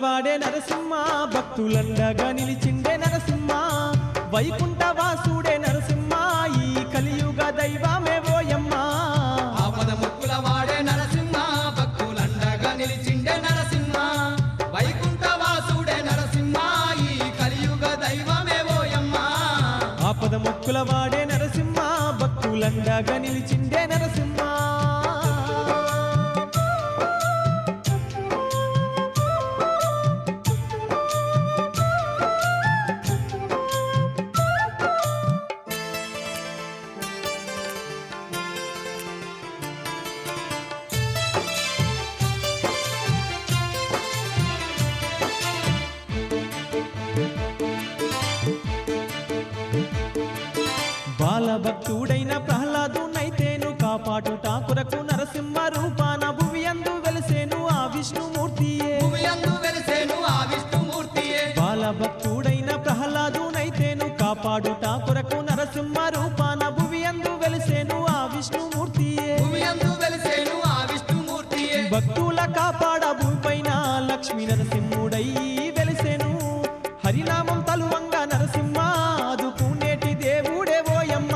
వాడే నరసింహ భక్తులండగా నిలిచిండే నరసింహ వైకుంఠ వాసుడే నరసింహ ఈ కలియుగ దైవమే ఓయమ్మ ఆపద ముక్కుల వాడే నరసింహ భక్తులండగా నిలిచిండే నరసింహ వైకుంఠ వాసుడే నరసింహ ఈ కలియుగ దైవమే ఓయమ్మ ఆపద ముక్కుల వాడే నరసింహ భక్తులండగా నిలిచిండే నరసింహ బాలభక్తుడైన ప్రహ్లాదునైతేను కాపాడుట కొరకు నరసింహ రూపాన భువియందు వెలిసేను ఆ విష్ణుమూర్తియే భువియందు వెలిసేను ఆ విష్ణుమూర్తియే బాలభక్తుడైన ప్రహ్లాదునైతేను కాపాడుట కొరకు నరసింహ రూపాన భువియందు వెలిసేను ఆ విష్ణుమూర్తియే భువియందు వెలిసేను ఆ విష్ణుమూర్తియే భక్తుల కాపాడ భూపైన లక్ష్మీ నరసింహుడై వెలిసేను హరినామం తలువంగా నరసింహ అదుకునేటి దేవుడే ఓయమ్మ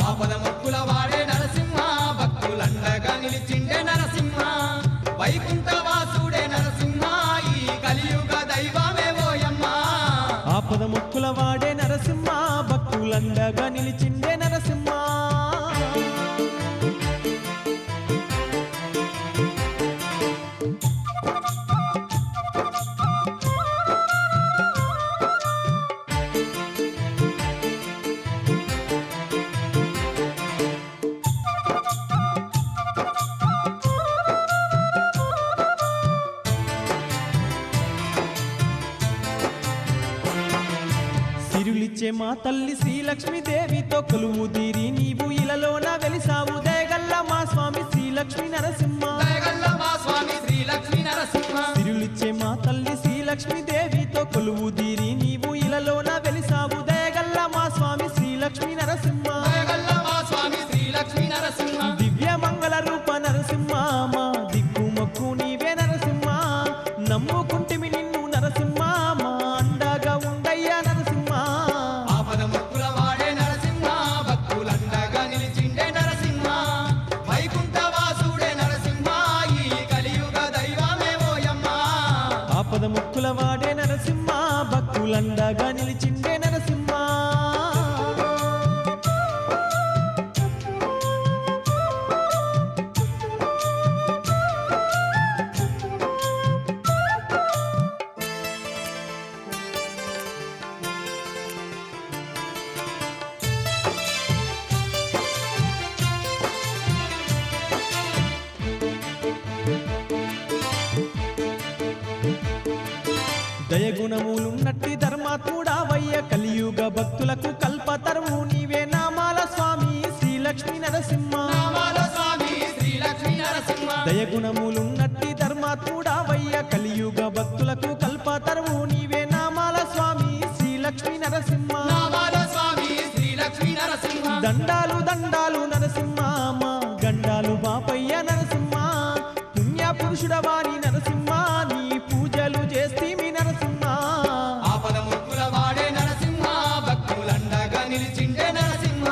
ఆపద ముక్కుల వాడే నరసింహ భక్తులండగా నిలిచిండే నరసింహ వైకుంఠ వాసుడే నరసింహ ఈ కలియుగ దైవమే ఓయమ్మ ఆపద ముక్కుల వాడే నరసింహ భక్తులండగా నిలిచిండే నరసింహ సిరులిచ్చే మా తల్లి శ్రీలక్ష్మీదేవితో కొలువు తీరి నీవు ఇలలోన వెలిసావు దయగల్ల మా స్వామి శ్రీలక్ష్మీ నరసింహ దయగల్ల మా స్వామి శ్రీలక్ష్మీ నరసింహ సిరులిచ్చే మా తల్లి శ్రీలక్ష్మీదేవితో కొలువు తీరి నీవు ఇలలోన వెలిసావు దయగల్ల మా స్వామి శ్రీలక్ష్మీ నరసింహ దయగల్ల మా స్వామి శ్రీలక్ష్మీ నరసింహ దివ్య మంగళ రూప నరసింహ మా దిక్కు మొక్కు నీవే నరసింహ నమ్ముకుంటిమి నిన్ను నరసింహ మా అండగా ఉండయ్యా నరసింహ ఆపద ముక్కుల వాడే నరసింహ భక్తులండగా నిలిచిండే నరసింహ వైకుంఠ వాసుడే నరసింహ ఈ కలియుగ దైవమే ఓయమ్మ ఆపద ముక్కుల వాడే నరసింహ భక్తులండగా నిలిచిండే నరసింహ దయగుణములున్నట్టి ధర్మాత్ముడావయ్య కలియుగ భక్తులకు కల్పతరువు నీవే నామాల స్వామి శ్రీలక్ష్మీ నరసింహ నామాల స్వామి శ్రీలక్ష్మీ నరసింహ దయగుణములున్నట్టి ధర్మాత్ముడావయ్య కలియుగ భక్తులకు కల్పతరువు నీవే నామాల స్వామి శ్రీలక్ష్మీ నరసింహ నామాల స్వామి శ్రీలక్ష్మీ నరసింహ దండాలు దండాలు నరసింహ మా గండాలు బాపయ్య నరసింహ పుణ్య పురుషుడవాణి నరసింహ నీ పూజలు చేస్తీమి నరసింహ ఆపద ముక్కుల వాడే నరసింహ భక్తులండగా నిలిచిండే నరసింహ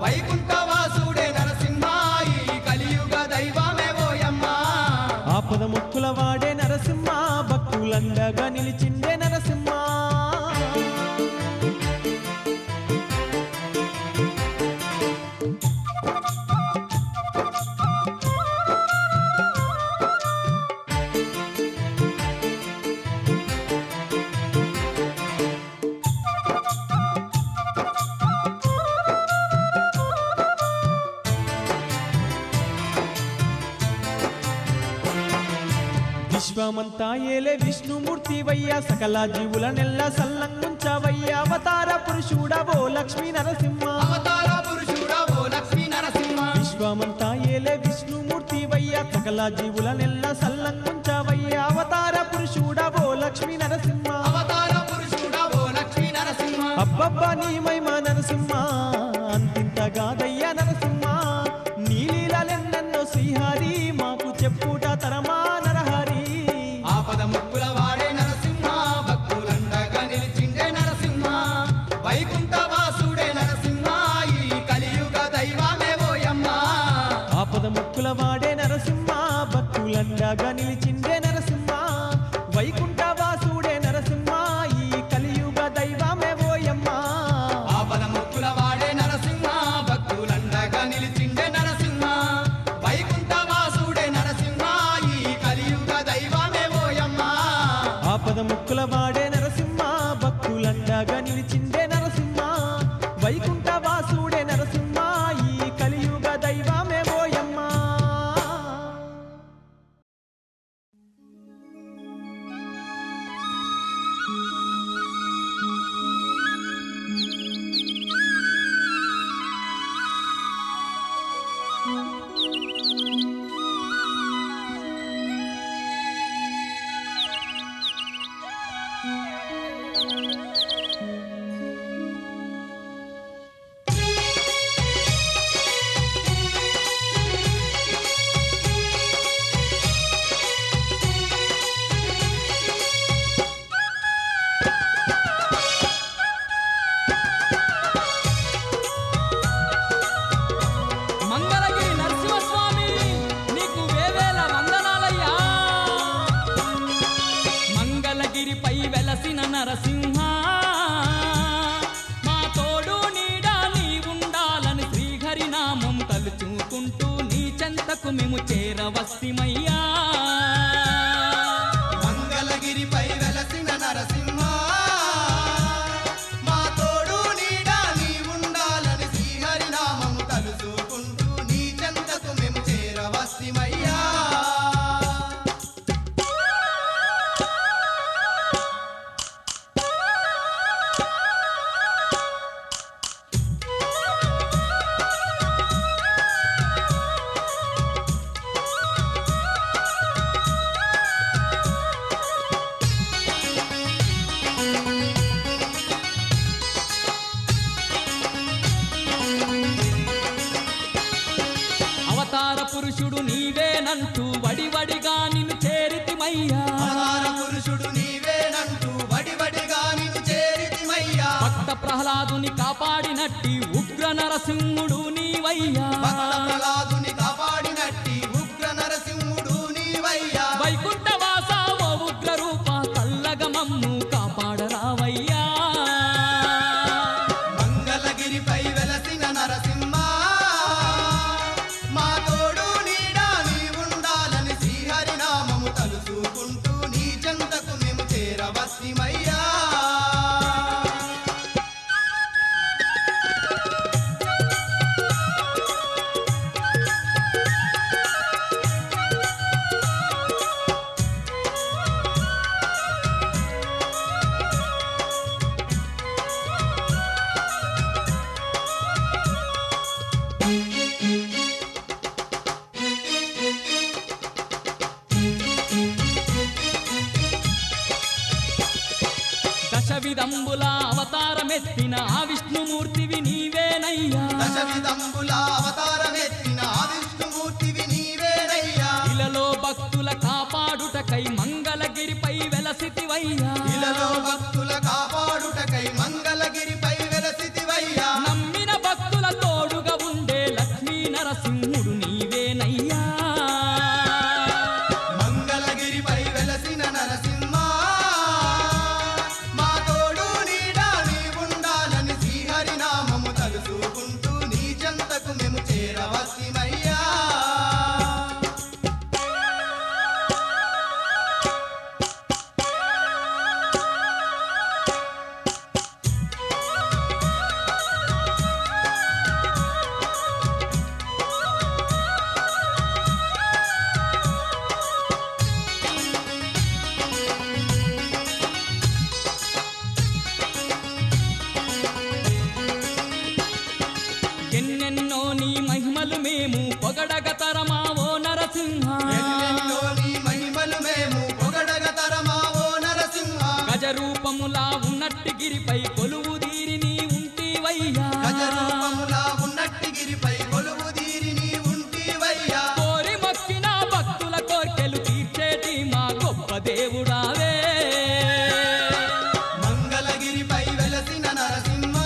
వైకుంఠ వాసుడే నరసింహ ఈ కలియుగ దైవమే ఓయమ్మ ఆపద ముక్కుల వాడే నరసింహ భక్తులండగా నిలిచిండే నరసింహ విశ్వమంతా ఏలే విష్ణుమూర్తివయ్యా సకల జీవుల నెల్ల సల్లంగుంచవయ్యా అవతార పురుషుడవో లక్ష్మీ నరసింహ అవతార పురుషుడవో లక్ష్మీ నరసింహ విశ్వమంతా ఏలే విష్ణుమూర్తివయ్యా సకల జీవుల నెల్ల సల్లంగుంచవయ్యా అవతార పురుషుడవో లక్ష్మీ నరసింహ అవతార పురుషుడవో లక్ష్మీ నరసింహ అబ్బబ్బా నీ మహిమ నరసింహ అంతింతగాదయ్యా నరసింహ నీలీలెన్నెన్నో శ్రీహరి మాకు చెప్పుట తరమా నరహరి ఆపద ముక్కుల అండగా నిలిచిండే నరసింహ వైకుంఠ వాసుడే నరసింహ ఈ కలియుగ దైవమే ఓయమ్మా. మంగళగిరి నరసింహస్వామి నీకు వేవేల వందనాలయ్యా. మంగళగిరిపై వెలసిన నరసింహ మా తోడు నీడా నీ ఉండాలని శ్రీహరి నామం తలుచుకుంటూ నీ చెంతకు మేము చేరవస్తిమయ్యా. మంగళగిరిపై వెలసిన నరసింహ మా తోడు నీడా నీ ఉండాలని శ్రీహరి నామము తలుచుకుంటూ నీ చెంతకు మేము చేరవస్తిమయ్యా. అవతార పురుషుడు నీవేనంటూ వడివడిగా నిన్ను చేరితిమయ్యా. అవతార పురుషుడు నీవేనంటూ వడివడిగా నిన్ను చేరితిమయ్యా. భక్త ప్రహ్లాదుని కాపాడినట్టి ఉగ్ర నరసింహుడు నీవయ్యా. భక్త ప్రహ్లాదుని కాపాడినట్టి ఉగ్ర నరసింహుడు నీవయ్యా. వైకుంఠవాస ఓ ఉగ్ర రూప చల్లగా మమ్ము కాపాడరావయ్యా. మంగళగిరిపై వెలసిన నరసింహ మా తోడు నీడా నీ ఉండాలని శ్రీహరి నామము తలుచుకుంటూ నీ చెంతకు మేము చేరవస్తిమయ్యా. దశవిధంబుల అవతారమెత్తిన ఆ విష్ణుమూర్తివి నీవేనయ్యా. దశవిధంబుల అవతారమెత్తిన ఆ విష్ణుమూర్తివి నీవేనయ్యా. ఇలలో భక్తుల కాపాడుటకై మంగళగిరిపై వెలసితివయ్యా. ఇలలో భక్తుల కాపాడుటకై మంగళగిరిపై వెలసితివయ్యా. నమ్మిన భక్తుల తోడుగా ఉండే లక్ష్మీ నరసింహుడు నీవేనయ్యా. మంగళగిరిపై వెలసిన నరసింహ మా తోడు నీడా నీ ఉండాలని శ్రీహరి నామము తలుచుకుంటూ నీ చెంతకు మేము చేరవస్తిమయ్యా. ఎన్నెన్నో నీ మహిమలు మేము పొగడగ తరమా ఓ నరసింహ. ఎన్నెన్నో నీ మహిమలు మేము పొగడగ తరమా ఓ నరసింహ. గజరూపములా ఉన్నట్టి గిరిపై కొలువు తీరి నీ ఉంటివయ్యా. గజరూపములా ఉన్నట్టి గిరిపై కొలువు తీరి నీ ఉంటివయ్యా. కోరి మొక్కిన భక్తుల కోర్కెలు తీర్చేటి మా గొప్ప దేవుడావే. మంగళగిరిపై వెలసిన నరసింహ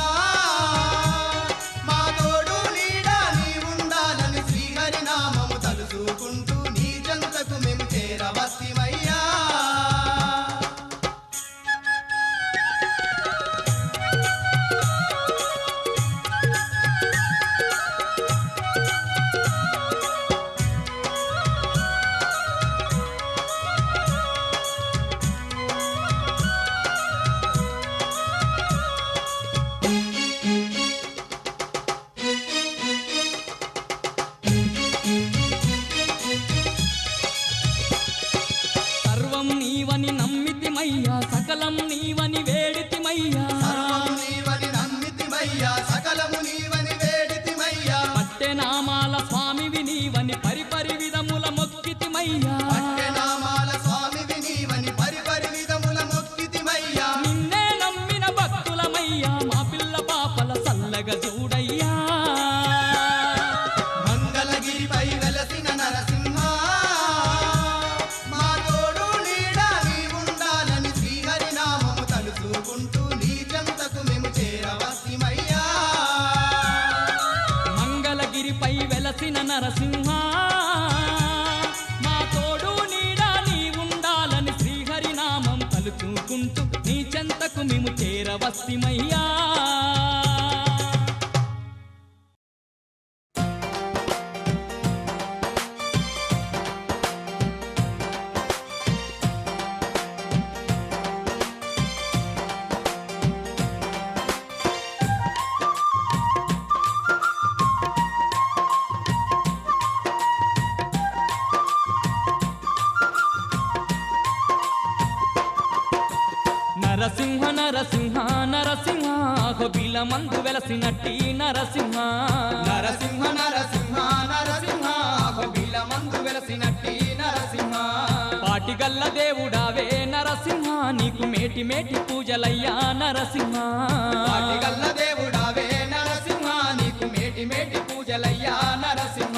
మా తోడు నీడా నీ ఉండాలని శ్రీహరి నామము తలుచుకుంటూ నీ చెంతకు మేము చేరవస్తిమయ్యా. వెలసిన నరసింహ మా తోడు నీడా నీ ఉండాలని శ్రీహరి నామం తలుచుకుంటూ నీ చెంతకు మేము చేరవస్తిమయ్యా నరసింహ నరసింహ నరసింహ హొబిల మందు వెలసినట్టి నరసింహ నరసింహ నరసింహ నరసింహ హొబిల మందు వెలసినట్టి నరసింహ పాటిగల్ల దేవుడావే నరసింహ నీకు మేటి మేటి పూజలయ్యా నరసింహ పాటిగల్ల దేవుడావే నరసింహ నీకు మేటి మేటి పూజలయ్యా నరసింహ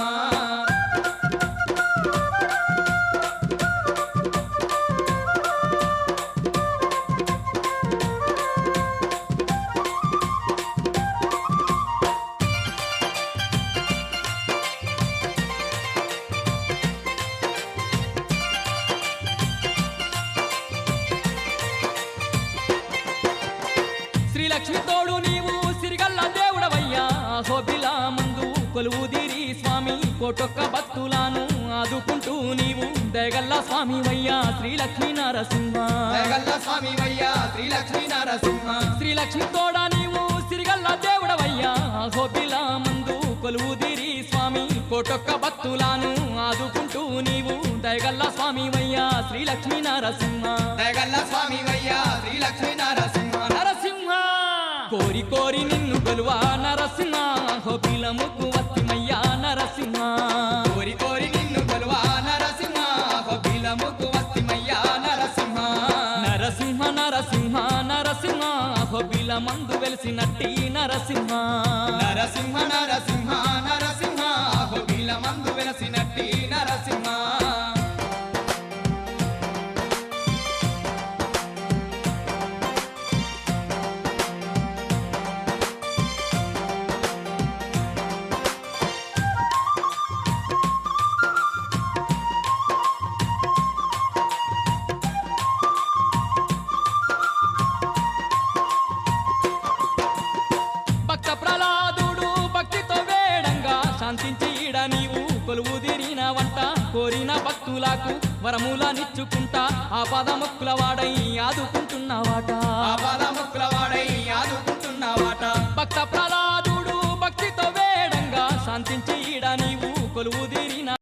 శ్రీలక్ష్మి తోడు నీవు సిరిగల్ల దేవుడవయ్యా హోబిల మందు కొలువుదిరి స్వామి కోటొక్క భక్తులను ఆదుకుంటూ నీవు దయగల్ల స్వామి వయ్యా శ్రీలక్ష్మీ నరసింహ దయగల్ల స్వామి వయ్యా శ్రీలక్ష్మీ నరసింహ శ్రీలక్ష్మి తోడ నీవు సిరిగల్ల దేవుడవయ్యా హోబిల మందు కొలువుదిరి స్వామి కోటొక్క భక్తులను ఆదుకుంటూ నీవు దయగల్ల స్వామి వయ్యా శ్రీలక్ష్మీ నరసింహ దయగల్ల స్వామి వయ్యా శ్రీలక్ష్మీ నరసింహ నరసింహ కోరి కోరి నిన్ను కొలువా నరసింహ హోబిలముకు వస్తిమయ్యా నరసింహ కోరి కోరి నిన్ను కొలువా నరసింహ హొబిలముకు వస్తిమయ్యా నరసింహ నరసింహ నరసింహ నరసింహ హొబిల మందు వెలిసినట్టి నరసింహ నరసింహ నరసింహ నరసింహ హొబిల మందు వెలసినట్టి నరసింహ భక్త ప్రహ్లాదుడు భక్తితో వేడంగా శాంతించి ఈడ నీవు కొలువుదిరిన వంట కోరిన భక్తులకు వరములనిచ్చుకుంటా ఆ పదముక్కుల వాడై ఆదుకుంటున్నవాట ఆపద ముక్కుల వాడై ఆదుకుంటున్నవాట భక్త ప్రహ్లాదు